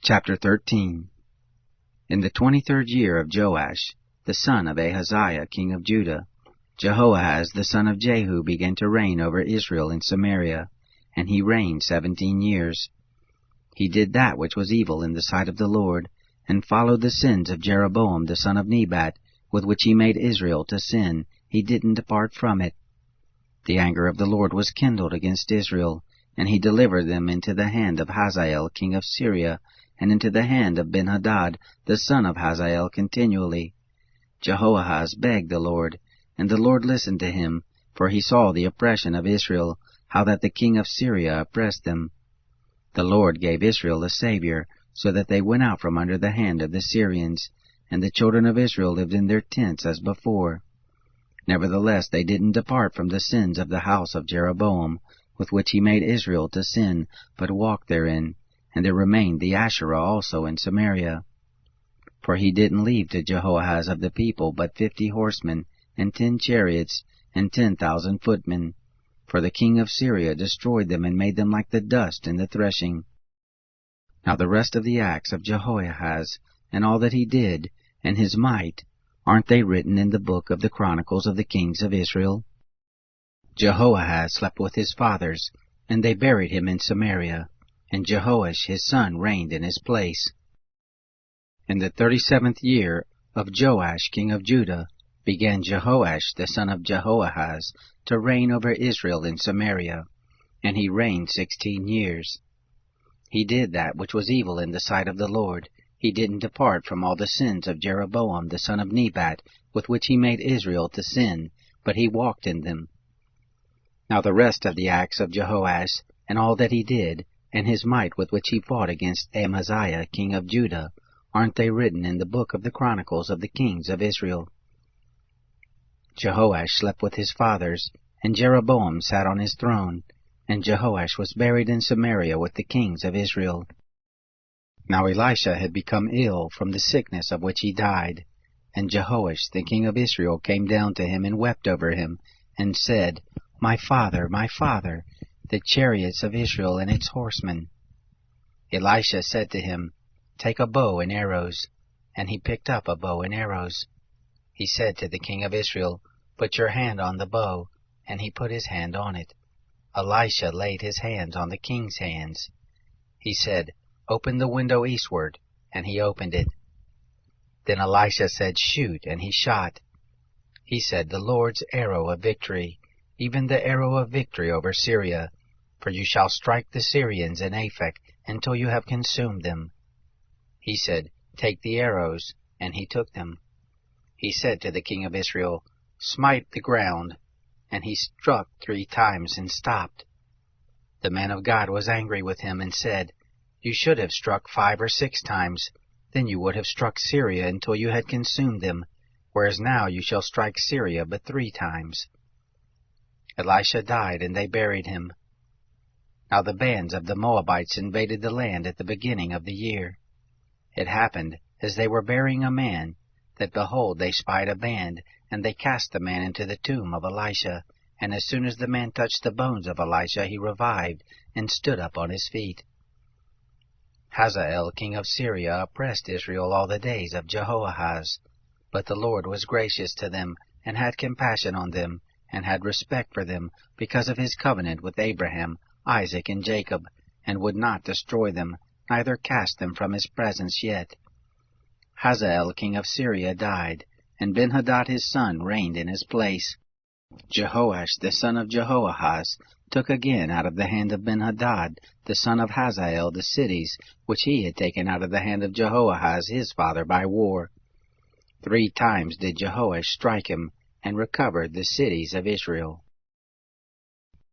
Chapter 13. In the 23rd year of Joash, the son of Ahaziah, king of Judah, Jehoahaz the son of Jehu began to reign over Israel in Samaria, and he reigned 17 years. He did that which was evil in the sight of the Lord, and followed the sins of Jeroboam the son of Nebat, with which he made Israel to sin. He didn't depart from it. The anger of the Lord was kindled against Israel, and he delivered them into the hand of Hazael king of Syria, and into the hand of Benhadad the son of Hazael continually. Jehoahaz begged the Lord, and the Lord listened to him, for he saw the oppression of Israel, how that the king of Syria oppressed them. The Lord gave Israel a Savior, so that they went out from under the hand of the Syrians, and the children of Israel lived in their tents as before. Nevertheless they didn't depart from the sins of the house of Jeroboam, with which he made Israel to sin, but walked therein, and there remained the Asherah also in Samaria. For he didn't leave to Jehoahaz of the people but 50 horsemen, and 10 chariots, and 10,000 footmen. For the king of Syria destroyed them and made them like the dust in the threshing. Now the rest of the acts of Jehoahaz, and all that he did, and his might, aren't they written in the book of the Chronicles of the kings of Israel? Jehoahaz slept with his fathers, and they buried him in Samaria, and Jehoash his son reigned in his place. In the 37th year of Joash king of Judah began Jehoash the son of Jehoahaz to reign over Israel in Samaria, and he reigned 16 years. He did that which was evil in the sight of the Lord. He didn't depart from all the sins of Jeroboam the son of Nebat, with which he made Israel to sin, but he walked in them. Now the rest of the acts of Jehoash, and all that he did, and his might with which he fought against Amaziah king of Judah, aren't they written in the book of the Chronicles of the kings of Israel? Jehoash slept with his fathers, and Jeroboam sat on his throne, and Jehoash was buried in Samaria with the kings of Israel. Now Elisha had become ill from the sickness of which he died, and Jehoash the king of Israel came down to him and wept over him, and said, my father, the chariots of Israel and its horsemen. Elisha said to him, take a bow and arrows. And he picked up a bow and arrows. He said to the king of Israel, put your hand on the bow, and he put his hand on it. Elisha laid his hands on the king's hands. He said, open the window eastward, and he opened it. Then Elisha said, shoot, and he shot. He said, the Lord's arrow of victory, even the arrow of victory over Syria, for you shall strike the Syrians in Aphek until you have consumed them. He said, take the arrows, and he took them. He said to the king of Israel, smite the ground, and he struck 3 times and stopped. The man of God was angry with him and said, you should have struck 5 or 6 times, then you would have struck Syria until you had consumed them, whereas now you shall strike Syria but 3 times. Elisha died, and they buried him. Now the bands of the Moabites invaded the land at the beginning of the year. It happened, as they were burying a man, that behold, they spied a band, and they cast the man into the tomb of Elisha. And as soon as the man touched the bones of Elisha, he revived, and stood up on his feet. Hazael king of Syria oppressed Israel all the days of Jehoahaz. But the Lord was gracious to them, and had compassion on them, and had respect for them, because of his covenant with Abraham, Isaac, and Jacob, and would not destroy them, neither cast them from his presence yet. Hazael king of Syria died, and Benhadad his son reigned in his place. Jehoash the son of Jehoahaz took again out of the hand of Benhadad the son of Hazael the cities which he had taken out of the hand of Jehoahaz his father by war. 3 times did Jehoash strike him, and recovered the cities of Israel.